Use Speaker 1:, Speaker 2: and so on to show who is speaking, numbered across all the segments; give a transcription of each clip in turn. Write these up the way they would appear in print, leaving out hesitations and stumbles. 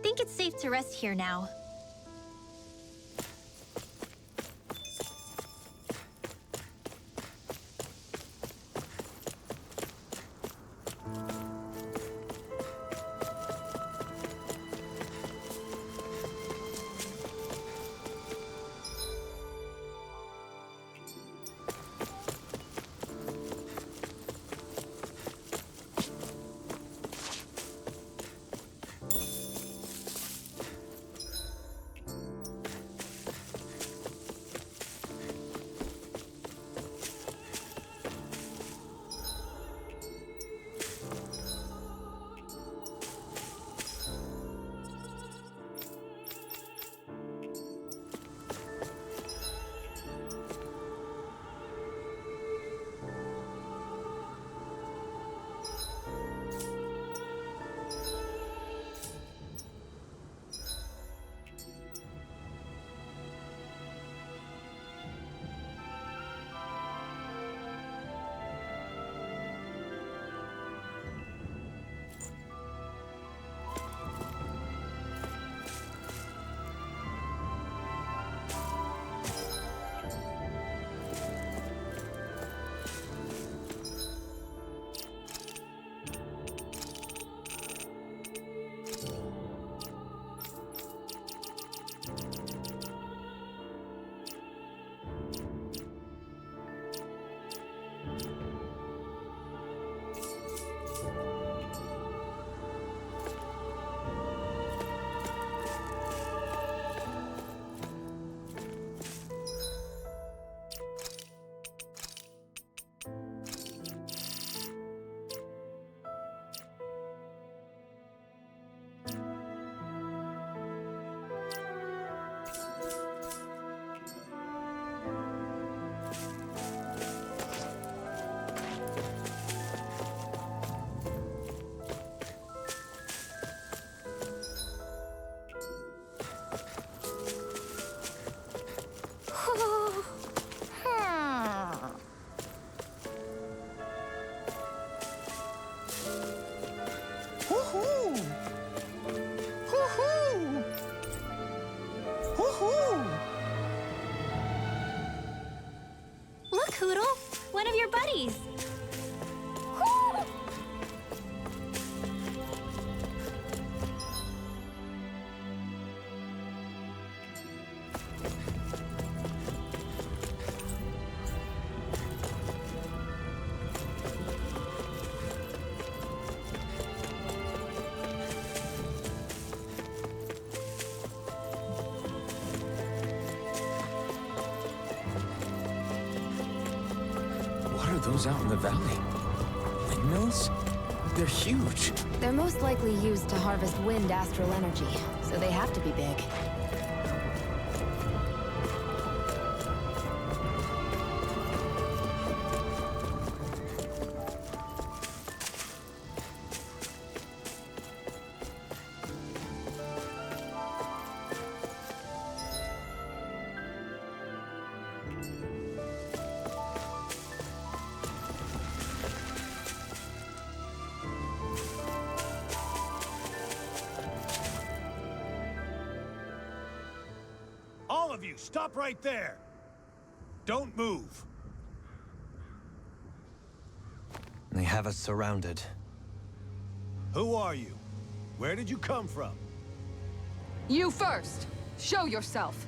Speaker 1: think it's safe to rest here now. Look, Hoodle! One of your buddies!
Speaker 2: Those out in the valley. Windmills? They're huge.
Speaker 3: They're most likely used to harvest wind astral energy, so they have to be big.
Speaker 4: All of you, stop right there! Don't move!
Speaker 2: They have us surrounded.
Speaker 4: Who are you? Where did you come from?
Speaker 5: You first! Show yourself!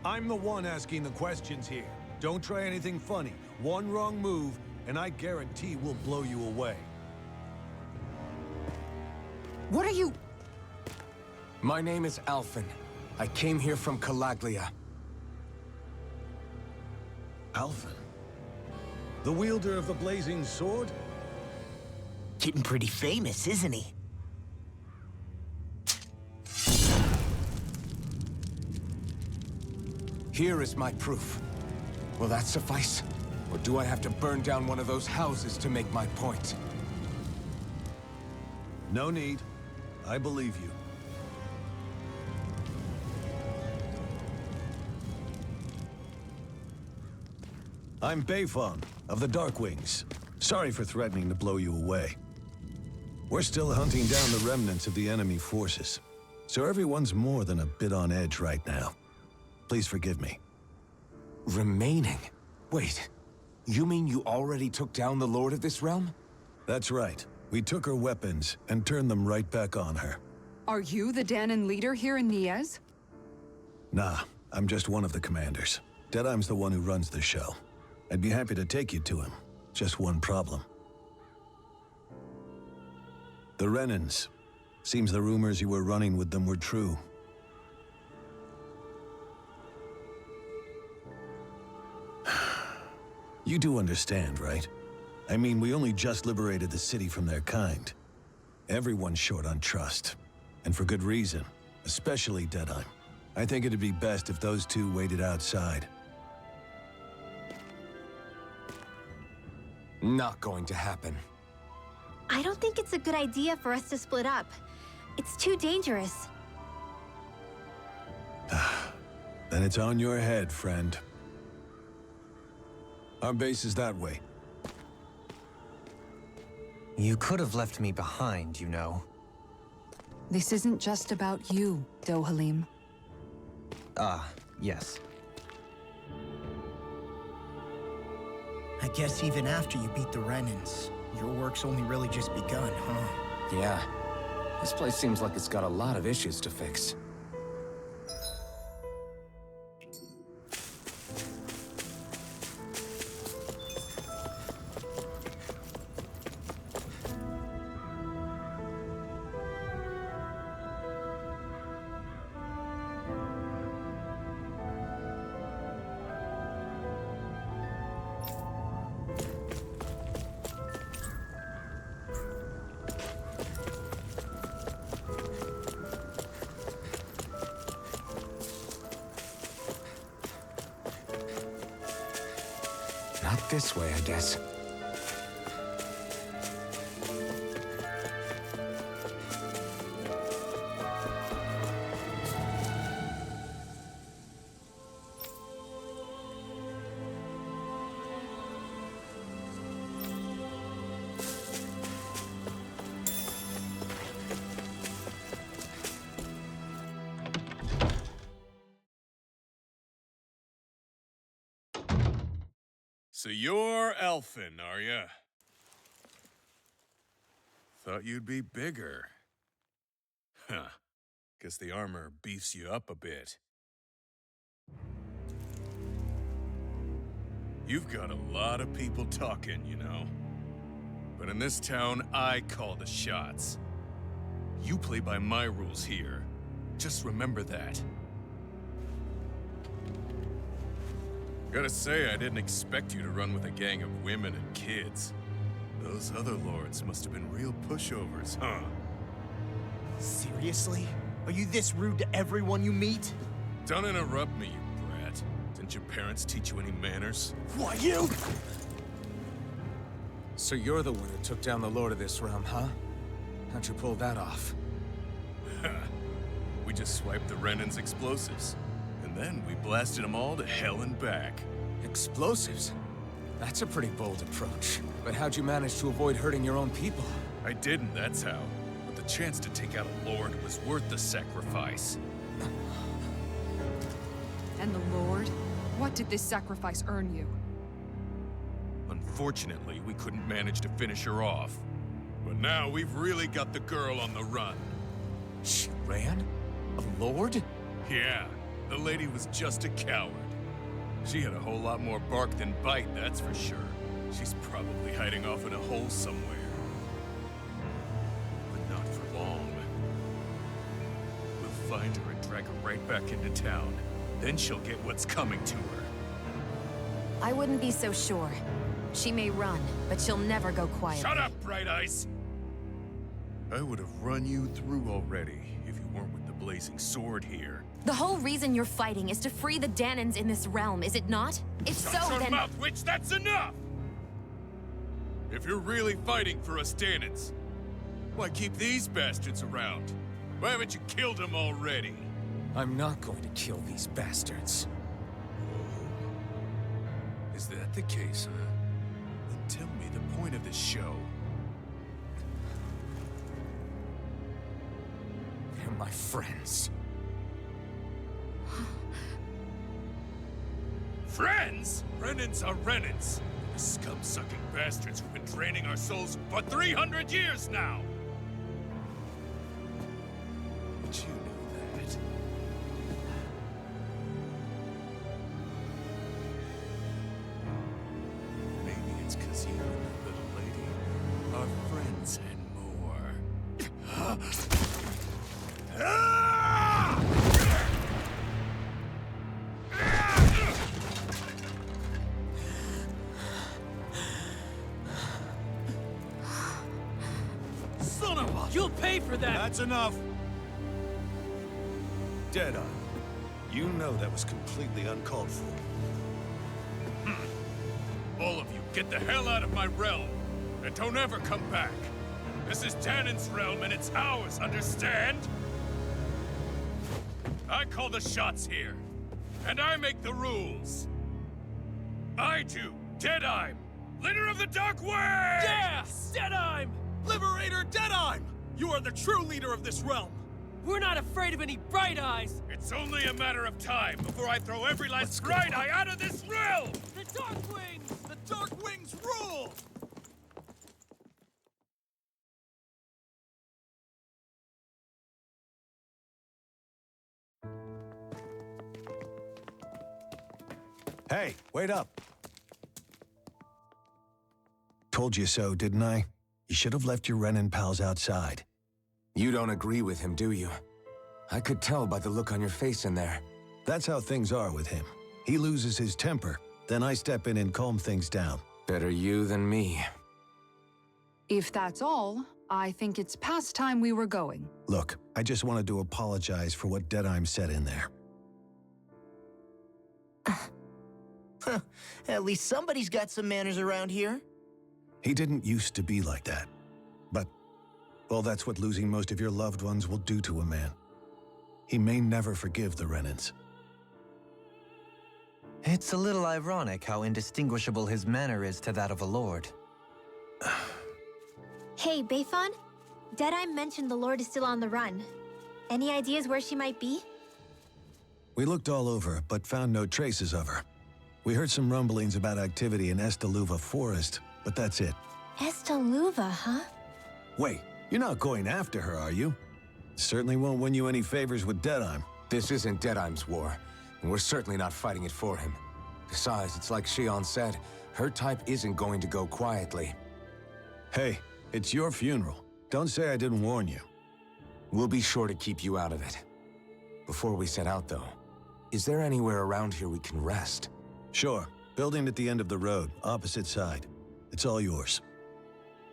Speaker 4: I'm the one asking the questions here. Don't try anything funny. One wrong move, and I guarantee we'll blow you away.
Speaker 5: What are you...
Speaker 2: My name is Alphen. I came here from Calaglia.
Speaker 4: Alphen? The wielder of the blazing sword?
Speaker 6: Getting pretty famous, isn't he?
Speaker 2: Here is my proof. Will that suffice? Or do I have to burn down one of those houses to make my point?
Speaker 4: No need. I believe you. I'm Beifong, of the Darkwings. Sorry for threatening to blow you away. We're still hunting down the remnants of the enemy forces. So everyone's more than a bit on edge right now. Please forgive me.
Speaker 2: Remaining? Wait, you mean you already took down the Lord of this realm?
Speaker 4: That's right. We took her weapons and turned them right back on her.
Speaker 5: Are you the Danon leader here in Niez?
Speaker 4: Nah, I'm just one of the commanders. Deadeye's the one who runs the show. I'd be happy to take you to him. Just one problem. The Renans. Seems the rumors you were running with them were true. You do understand, right? I mean, we only just liberated the city from their kind. Everyone's short on trust. And for good reason. Especially Deadeye. I think it'd be best if those two waited outside.
Speaker 2: Not going to happen.
Speaker 1: I don't think it's a good idea for us to split up. It's too dangerous.
Speaker 4: Then it's on your head, friend. Our base is that way.
Speaker 7: You could have left me behind, you know.
Speaker 5: This isn't just about you, Dohalim.
Speaker 7: Ah, yes.
Speaker 6: I guess even after you beat the Renans, your work's only really just begun, huh?
Speaker 2: Yeah. This place seems like it's got a lot of issues to fix. Not this way, I guess.
Speaker 8: So you're elfin, are ya? Thought you'd be bigger. Huh. Guess the armor beefs you up a bit. You've got a lot of people talking, you know. But in this town, I call the shots. You play by my rules here. Just remember that. Gotta say, I didn't expect you to run with a gang of women and kids. Those other lords must have been real pushovers, huh?
Speaker 6: Seriously? Are you this rude to everyone you meet?
Speaker 8: Don't interrupt me, you brat. Didn't your parents teach you any manners?
Speaker 6: Why, you?
Speaker 2: So you're the one who took down the Lord of this realm, huh? How'd you pull that off?
Speaker 8: We just swiped the Renan's explosives. And then we blasted them all to hell and back.
Speaker 2: Explosives? That's a pretty bold approach. But how'd you manage to avoid hurting your own people?
Speaker 8: I didn't, that's how. But the chance to take out a lord was worth the sacrifice.
Speaker 5: And the Lord? What did this sacrifice earn you?
Speaker 8: Unfortunately, we couldn't manage to finish her off. But now we've really got the girl on the run.
Speaker 2: She ran? A lord?
Speaker 8: Yeah, the lady was just a coward. She had a whole lot more bark than bite, that's for sure. She's probably hiding off in a hole somewhere. But not for long. We'll find her and drag her right back into town. Then she'll get what's coming to her.
Speaker 3: I wouldn't be so sure. She may run, but she'll never go quiet.
Speaker 8: Shut up, Bright Eyes! I would have run you through already if you weren't with the blazing sword here.
Speaker 3: The whole reason you're fighting is to free the Danons in this realm, is it not? If so,
Speaker 8: Shut your
Speaker 3: then—
Speaker 8: mouth, witch! That's enough! If you're really fighting for us Danons, why keep these bastards around? Why haven't you killed them already?
Speaker 2: I'm not going to kill these bastards.
Speaker 8: Is that the case, huh? Then tell me the point of the show.
Speaker 2: They're my friends.
Speaker 8: Friends? Renans are Renans. The scum-sucking bastards who've been draining our souls for 300 years now! But you knew that. Maybe it's 'cause you and the little lady are friends and more.
Speaker 9: Son of a... You'll pay for that!
Speaker 4: That's enough! Deadeye, you know that was completely uncalled for.
Speaker 8: All of you, get the hell out of my realm! And don't ever come back! This is Tannin's realm and it's ours, understand? I call the shots here. And I make the rules. I do, Deadeye, leader of the Dark Wing!
Speaker 9: Yeah! Deadeye! Liberator Deadeye! You are the true leader of this realm! We're not afraid of any Bright Eyes!
Speaker 8: It's only a matter of time before I throw every last Bright Eye out of this realm!
Speaker 9: The Dark Wings! The Dark Wings rule!
Speaker 4: Hey, wait up! Told you so, didn't I? You should have left your Renin pals outside.
Speaker 2: You don't agree with him, do you? I could tell by the look on your face in there.
Speaker 4: That's how things are with him. He loses his temper, then I step in and calm things down.
Speaker 2: Better you than me.
Speaker 5: If that's all, I think it's past time we were going.
Speaker 4: Look, I just wanted to apologize for what Deadeye said in there.
Speaker 6: At least somebody's got some manners around here.
Speaker 4: He didn't used to be like that. But, well, that's what losing most of your loved ones will do to a man. He may never forgive the Renins.
Speaker 7: It's a little ironic how indistinguishable his manner is to that of a lord.
Speaker 1: Hey, Bayfon? Deadeye mentioned the Lord is still on the run. Any ideas where she might be?
Speaker 4: We looked all over, but found no traces of her. We heard some rumblings about activity in Estaluva Forest, but that's it.
Speaker 1: Estaluva, huh?
Speaker 4: Wait, you're not going after her, are you? Certainly won't win you any favors with Deadeye.
Speaker 2: This isn't Deadeye's war, and we're certainly not fighting it for him. Besides, it's like Shion said, her type isn't going to go quietly.
Speaker 4: Hey, it's your funeral. Don't say I didn't warn you.
Speaker 2: We'll be sure to keep you out of it. Before we set out, though, is there anywhere around here we can rest?
Speaker 4: Sure. Building at the end of the road, opposite side. It's all yours.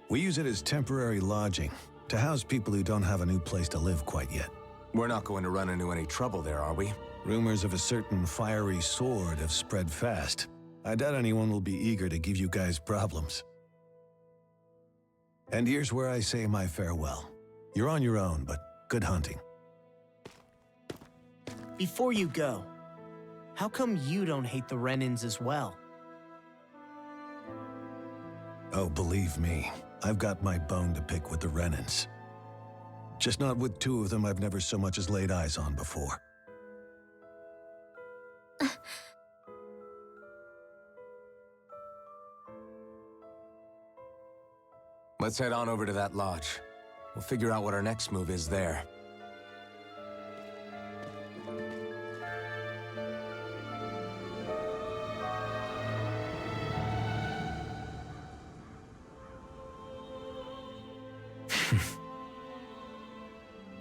Speaker 4: We use it as temporary lodging, to house people who don't have a new place to live quite yet.
Speaker 2: We're not going to run into any trouble there, are we?
Speaker 4: Rumors of a certain fiery sword have spread fast. I doubt anyone will be eager to give you guys problems. And here's where I say my farewell. You're on your own, but good hunting.
Speaker 6: Before you go, how come you don't hate the Renins as well?
Speaker 4: Oh, believe me, I've got my bone to pick with the Renins. Just not with two of them I've never so much as laid eyes on before.
Speaker 2: Let's head on over to that lodge. We'll figure out what our next move is there.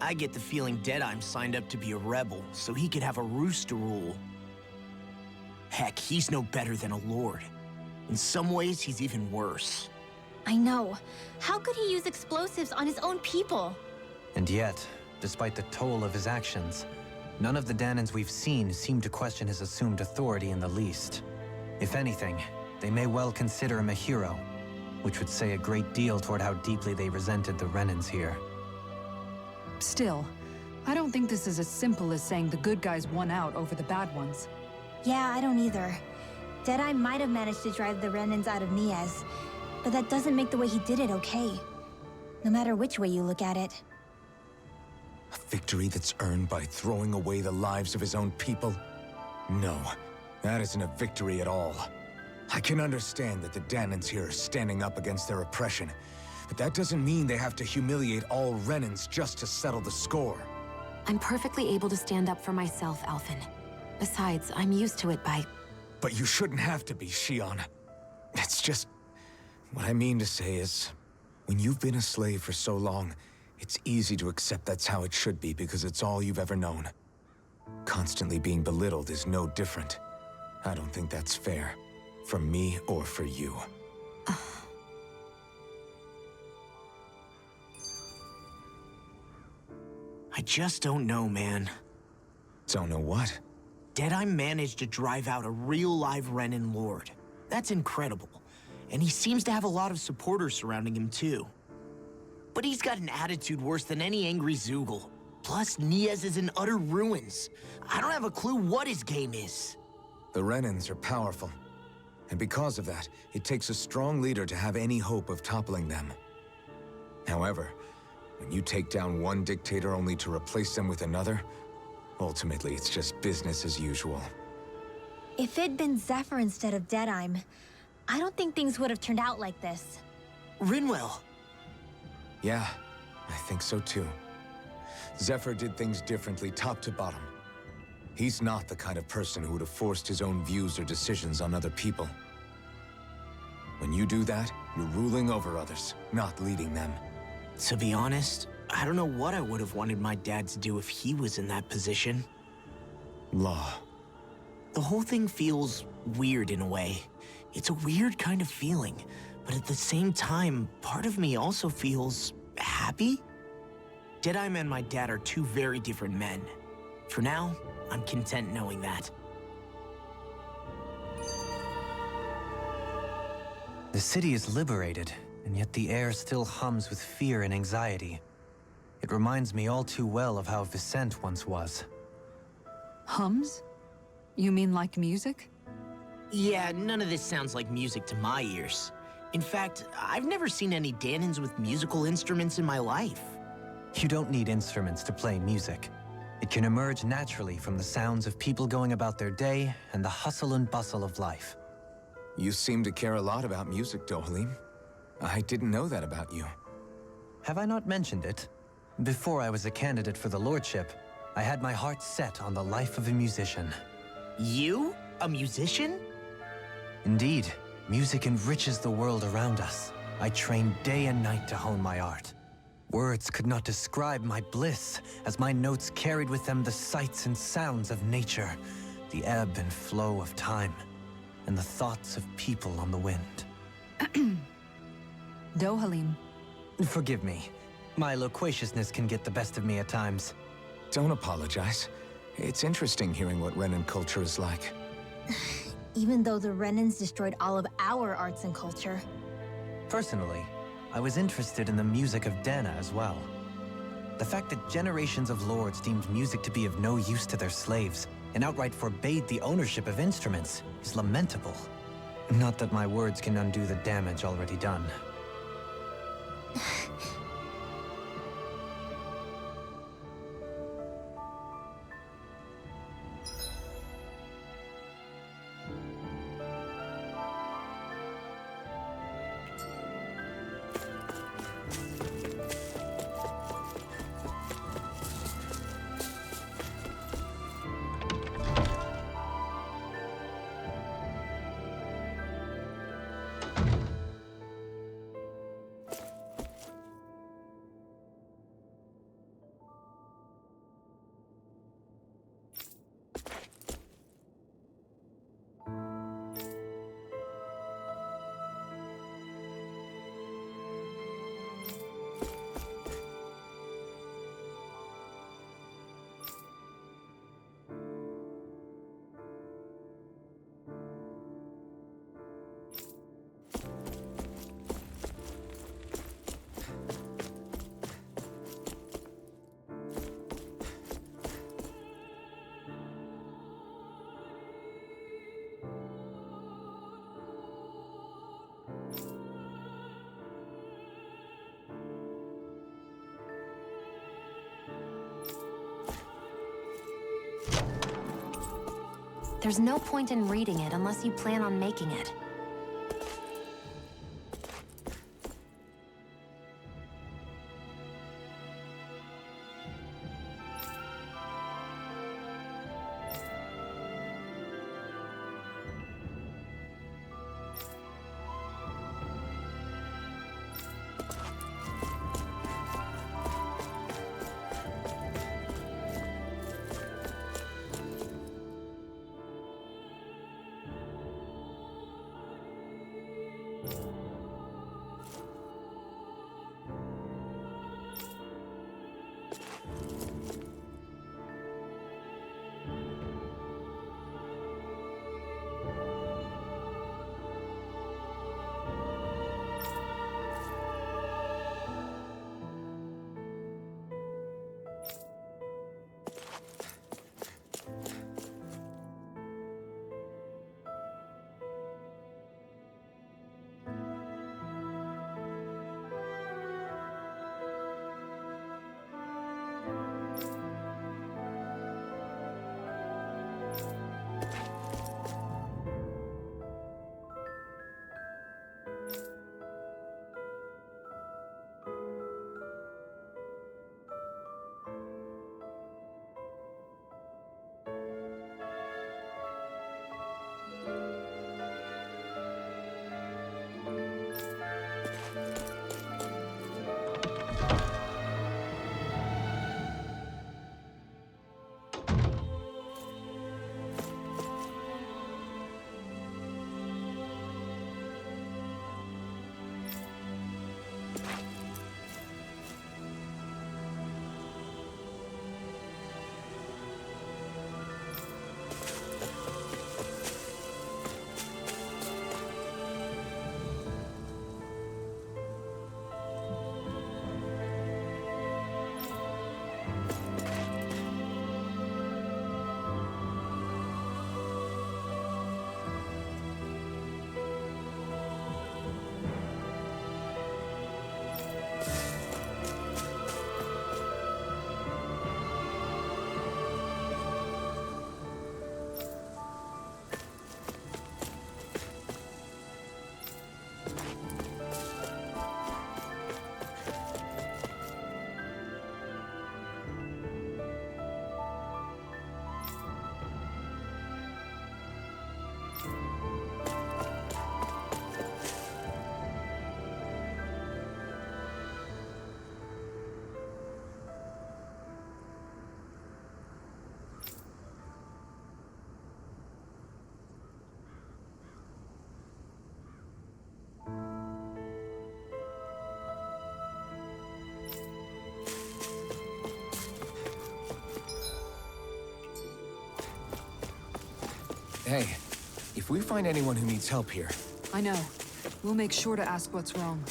Speaker 6: I get the feeling Deadeye's signed up to be a rebel, so he could have a roost to rule. Heck, he's no better than a lord. In some ways, he's even worse.
Speaker 1: I know. How could he use explosives on his own people?
Speaker 7: And yet, despite the toll of his actions, none of the Danans we've seen seem to question his assumed authority in the least. If anything, they may well consider him a hero, which would say a great deal toward how deeply they resented the Renins here.
Speaker 5: Still, I don't think this is as simple as saying the good guys won out over the bad ones.
Speaker 1: Yeah, I don't either. Deadeye might have managed to drive the Renins out of Niaz, but that doesn't make the way he did it okay. No matter which way you look at it.
Speaker 2: A victory that's earned by throwing away the lives of his own people? No, that isn't a victory at all. I can understand that the Danans here are standing up against their oppression, but that doesn't mean they have to humiliate all Renans just to settle the score.
Speaker 3: I'm perfectly able to stand up for myself, Alphen. Besides, I'm used to it by...
Speaker 2: But you shouldn't have to be, Shion. It's just... What I mean to say is, when you've been a slave for so long, it's easy to accept that's how it should be because it's all you've ever known. Constantly being belittled is no different. I don't think that's fair. For me or for you.
Speaker 6: I just don't know, man.
Speaker 2: Don't know what?
Speaker 6: Deadeye managed to drive out a real live Renan Lord. That's incredible. And he seems to have a lot of supporters surrounding him, too. But he's got an attitude worse than any angry Zoogle. Plus, Niaz is in utter ruins. I don't have a clue what his game is.
Speaker 2: The Renans are powerful. And because of that, it takes a strong leader to have any hope of toppling them. However, when you take down one dictator only to replace them with another, ultimately it's just business as usual.
Speaker 1: If it'd been Zephyr instead of Deadeye, I don't think things would have turned out like this.
Speaker 6: Rinwell.
Speaker 2: Yeah, I think so too. Zephyr did things differently top to bottom. He's not the kind of person who would have forced his own views or decisions on other people. When you do that, you're ruling over others, not leading them.
Speaker 6: To be honest, I don't know what I would have wanted my dad to do if he was in that position.
Speaker 2: Law.
Speaker 6: The whole thing feels weird in a way. It's a weird kind of feeling, but at the same time, part of me also feels happy. Deadeye and my dad are two very different men. For now, I'm content knowing that.
Speaker 7: The city is liberated, and yet the air still hums with fear and anxiety. It reminds me all too well of how Vicente once was.
Speaker 5: Hums? You mean like music?
Speaker 6: Yeah, none of this sounds like music to my ears. In fact, I've never seen any Danans with musical instruments in my life.
Speaker 7: You don't need instruments to play music. It can emerge naturally from the sounds of people going about their day and the hustle and bustle of life.
Speaker 2: You seem to care a lot about music, Dohalim. I didn't know that about you.
Speaker 7: Have I not mentioned it? Before I was a candidate for the lordship, I had my heart set on the life of a musician.
Speaker 6: You? A musician?
Speaker 7: Indeed, music enriches the world around us. I trained day and night to hone my art. Words could not describe my bliss, as my notes carried with them the sights and sounds of nature, the ebb and flow of time, and the thoughts of people on the wind.
Speaker 5: Dohalim.
Speaker 7: Forgive me. My loquaciousness can get the best of me at times.
Speaker 2: Don't apologize. It's interesting hearing what Renan culture is like.
Speaker 1: Even though the Renans destroyed all of our arts and culture.
Speaker 7: Personally, I was interested in the music of Dana as well. The fact that generations of lords deemed music to be of no use to their slaves and outright forbade the ownership of instruments is lamentable. Not that my words can undo the damage already done.
Speaker 3: There's no point in reading it unless you plan on making it.
Speaker 2: Hey, if we find anyone who needs help here...
Speaker 5: I know. We'll make sure to ask what's wrong.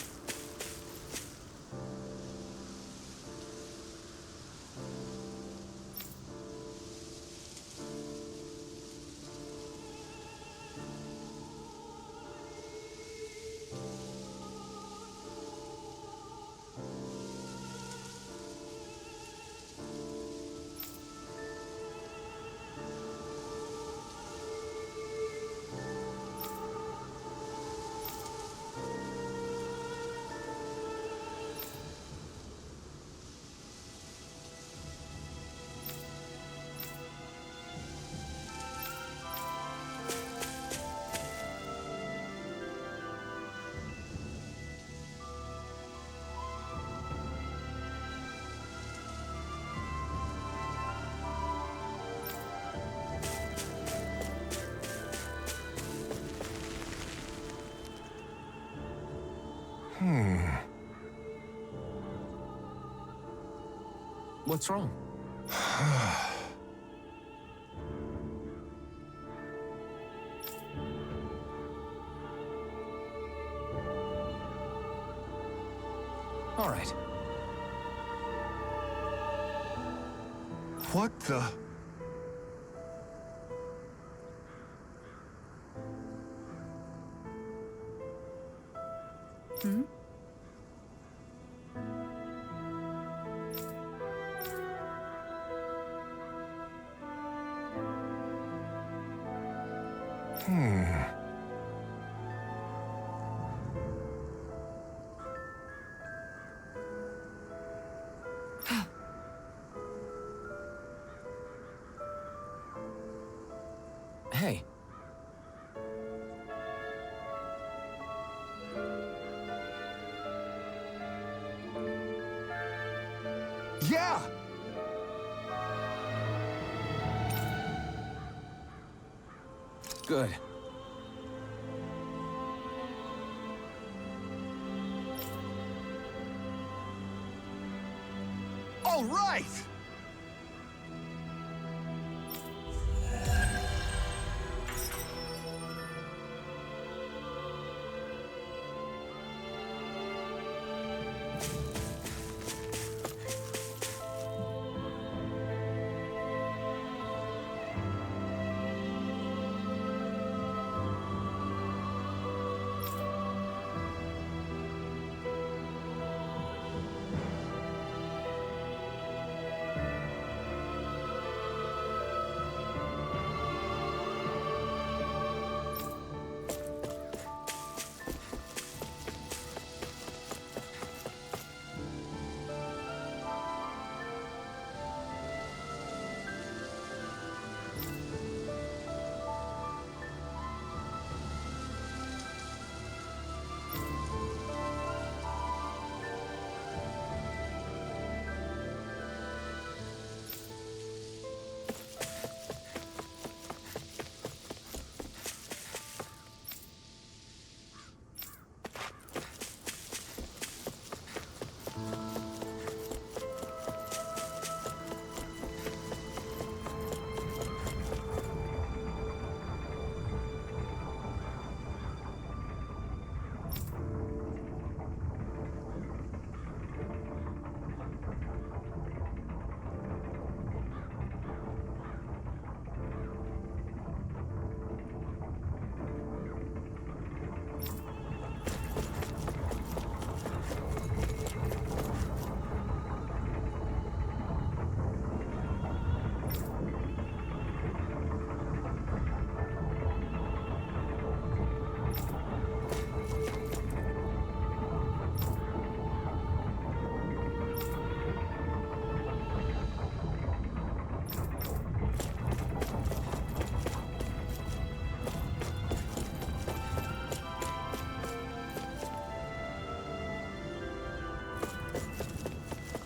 Speaker 2: What's wrong? All right.
Speaker 8: What the?
Speaker 5: Hmm?
Speaker 2: Hey. Yeah! Good.
Speaker 4: All right!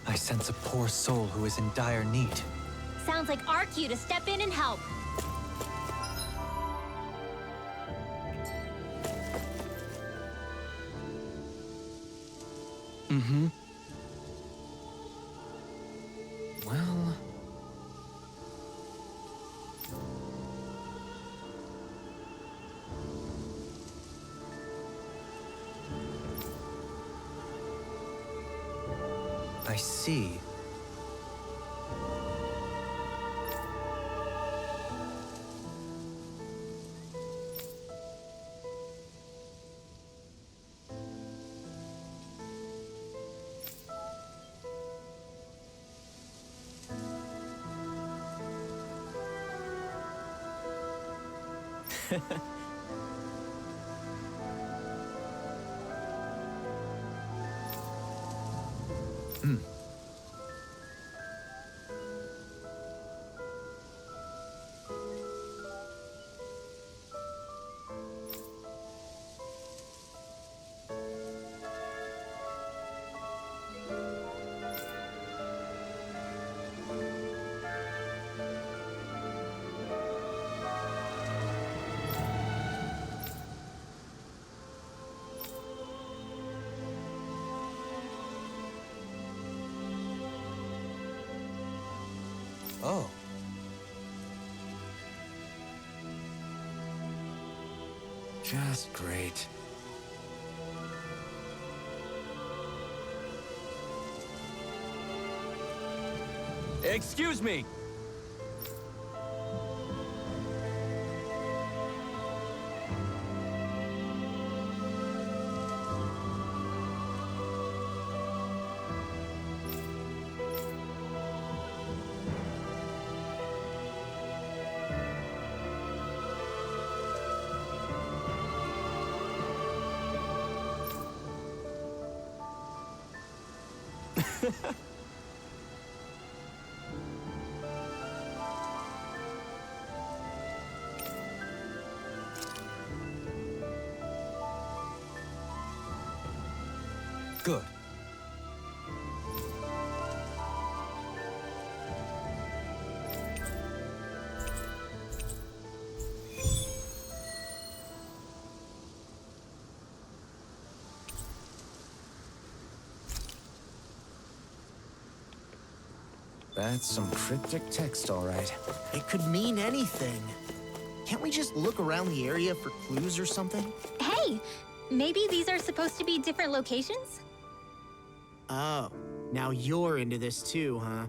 Speaker 7: I sense a poor soul who is in dire need.
Speaker 1: Sounds like our cue to step in and help.
Speaker 2: Mm-hmm. Well...
Speaker 7: I see. Oh.
Speaker 2: Just great.
Speaker 9: Excuse me!
Speaker 7: Good.
Speaker 2: That's some cryptic text, all right.
Speaker 6: It could mean anything. Can't we just look around the area for clues or something?
Speaker 1: Hey, maybe these are supposed to be different locations?
Speaker 6: Oh, now you're into this too, huh?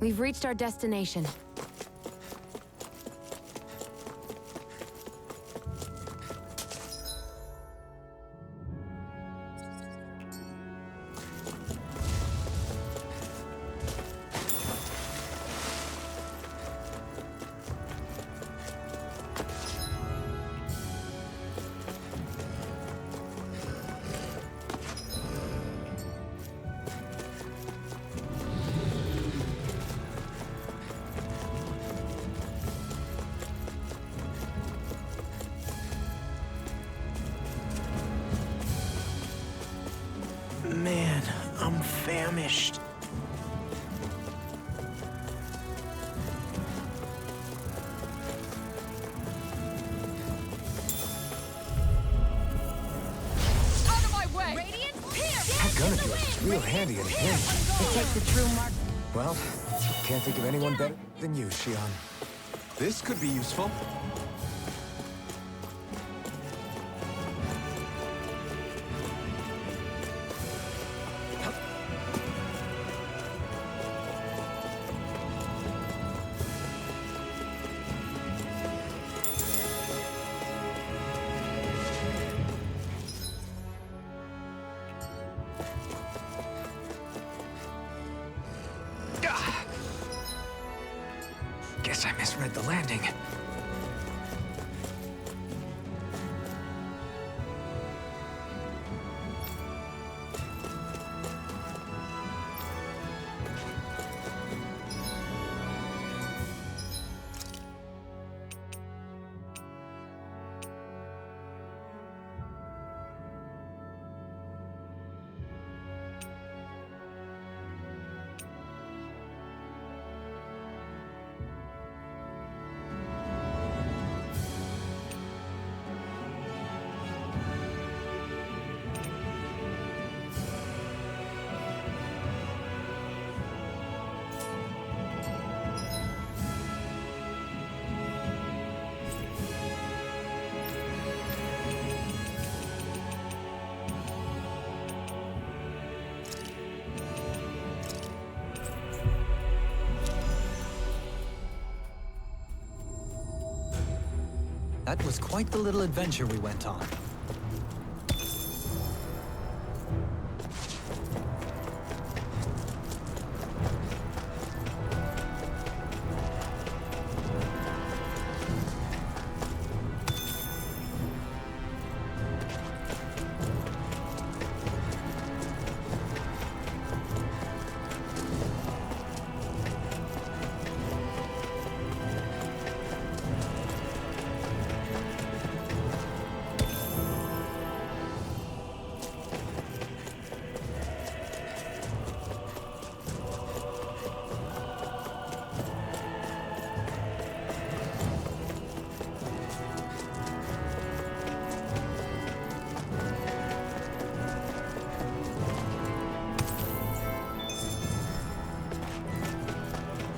Speaker 3: We've reached our destination.
Speaker 6: Man, I'm famished.
Speaker 5: Out of my way!
Speaker 2: That gun of yours is real handy and handy.
Speaker 3: It takes a true mark.
Speaker 2: Well, can't think of anyone better than you, Shion. This could be useful. Guess I misread the landing.
Speaker 7: That was quite the little adventure we went on.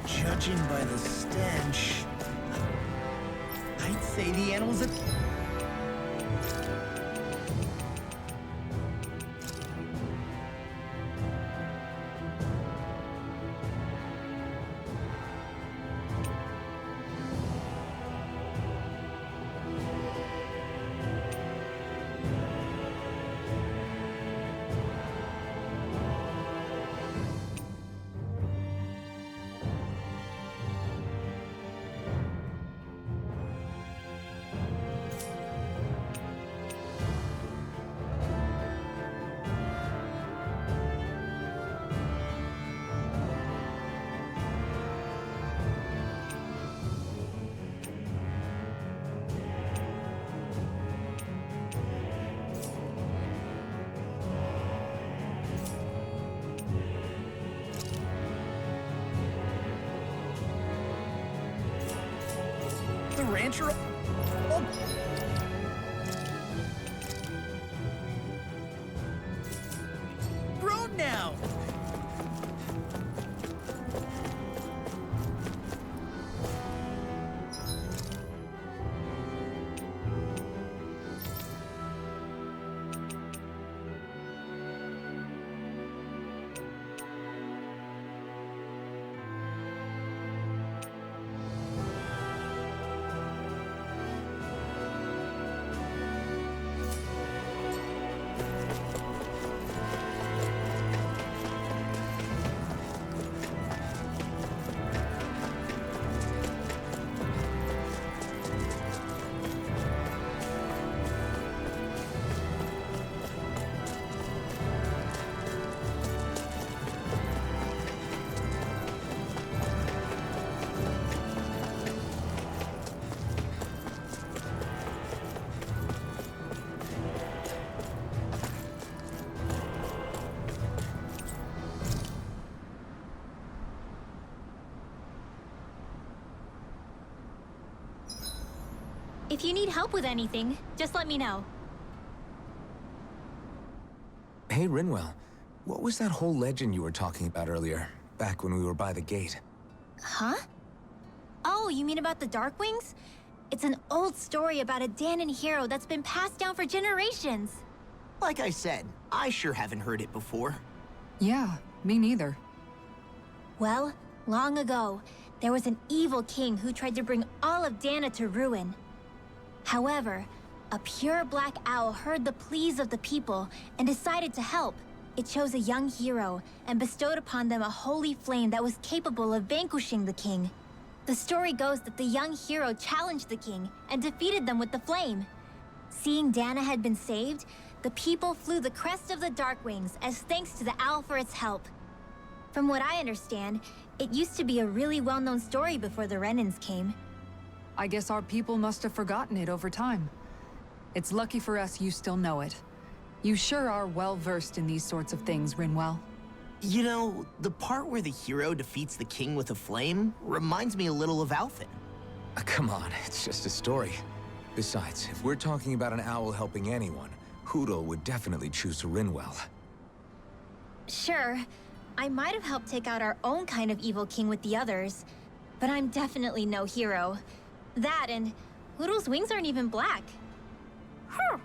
Speaker 6: Judging by the stench, I'd say the animals have... The rancher... Oh. Grown now!
Speaker 1: If you need help with anything, just let me know.
Speaker 2: Hey, Rinwell. What was that whole legend you were talking about earlier, back when we were by the gate?
Speaker 1: Huh? Oh, you mean about the Darkwings? It's an old story about a Danon hero that's been passed down for generations.
Speaker 6: Like I said, I sure haven't heard it before.
Speaker 5: Yeah, me neither.
Speaker 1: Well, long ago, there was an evil king who tried to bring all of Dana to ruin. However, a pure black owl heard the pleas of the people and decided to help. It chose a young hero and bestowed upon them a holy flame that was capable of vanquishing the king. The story goes that the young hero challenged the king and defeated them with the flame. Seeing Dana had been saved, the people flew the crest of the Darkwings as thanks to the owl for its help. From what I understand, it used to be a really well-known story before the Renans came.
Speaker 5: I guess our people must have forgotten it over time. It's lucky for us you still know it. You sure are well-versed in these sorts of things, Rinwell.
Speaker 6: You know, the part where the hero defeats the king with a flame reminds me a little of Alphen.
Speaker 2: Come on, it's just a story. Besides, if we're talking about an owl helping anyone, Hootle would definitely choose Rinwell.
Speaker 1: Sure, I might have helped take out our own kind of evil king with the others, but I'm definitely no hero. That and Hootle's wings aren't even black. Huh.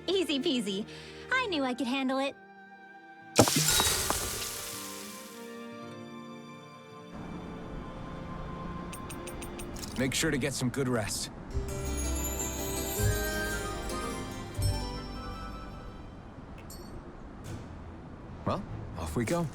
Speaker 1: Easy peasy. I knew I could handle it.
Speaker 2: Make sure to get some good rest. Well, off we go.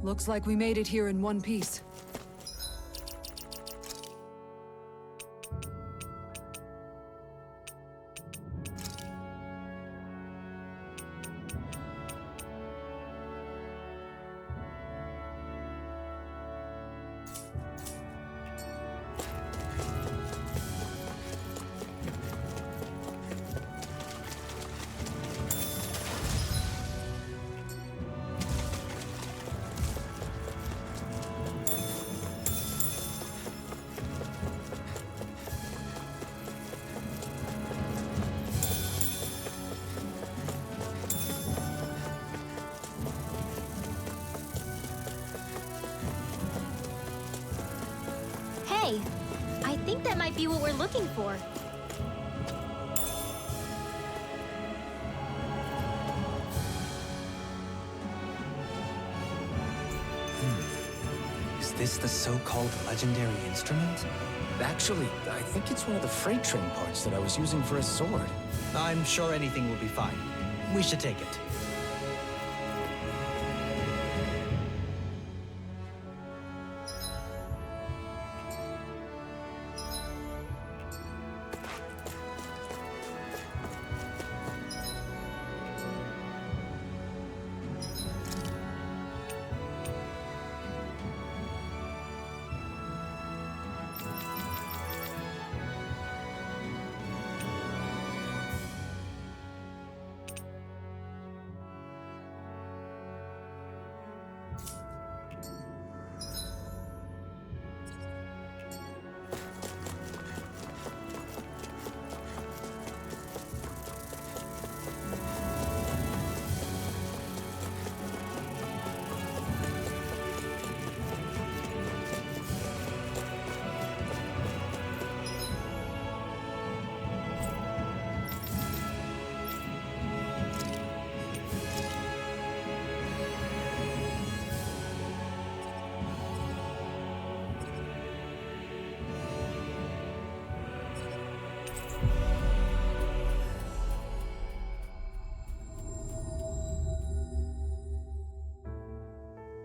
Speaker 5: Looks like we made it here in one piece.
Speaker 1: Hey, I think that might be what we're looking for.
Speaker 7: Is this the so-called legendary instrument?
Speaker 2: Actually, I think it's one of the freight train parts that I was using for a sword.
Speaker 7: I'm sure anything will be fine. We should take it.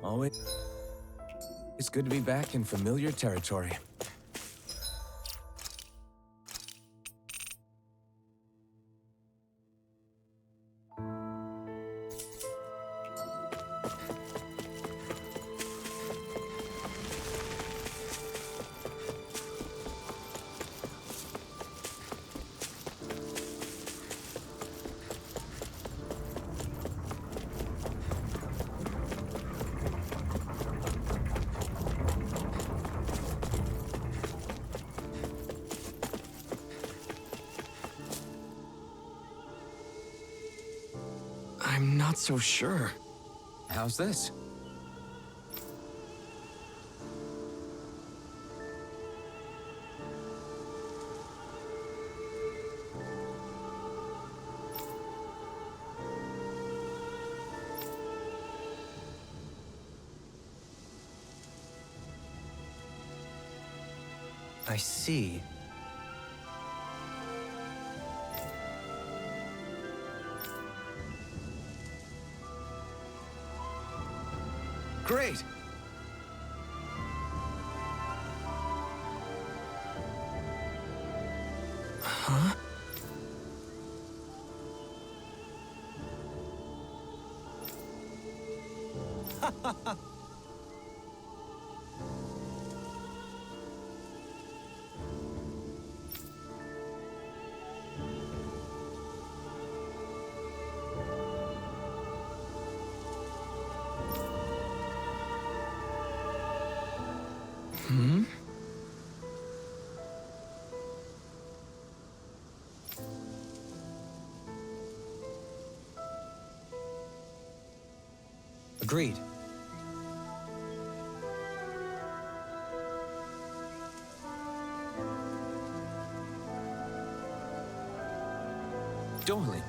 Speaker 2: Always. It's good to be back in familiar territory.
Speaker 9: I'm not so sure.
Speaker 2: How's this?
Speaker 7: I see.
Speaker 2: Great!
Speaker 9: Huh? Hmm?
Speaker 7: Agreed.
Speaker 2: Darling.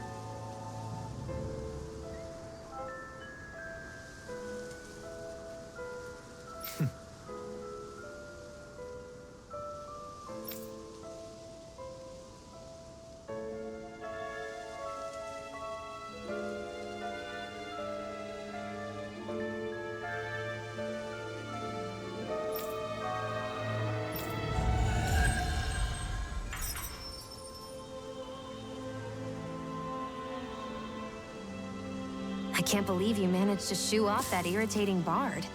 Speaker 3: I can't believe you managed to shoo off that irritating bard.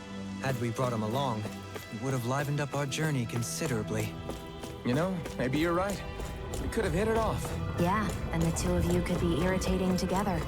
Speaker 7: Had we brought him along, it would have livened up our journey considerably.
Speaker 2: You know, maybe you're right. We could have hit it off.
Speaker 3: Yeah, and the two of you could be irritating together.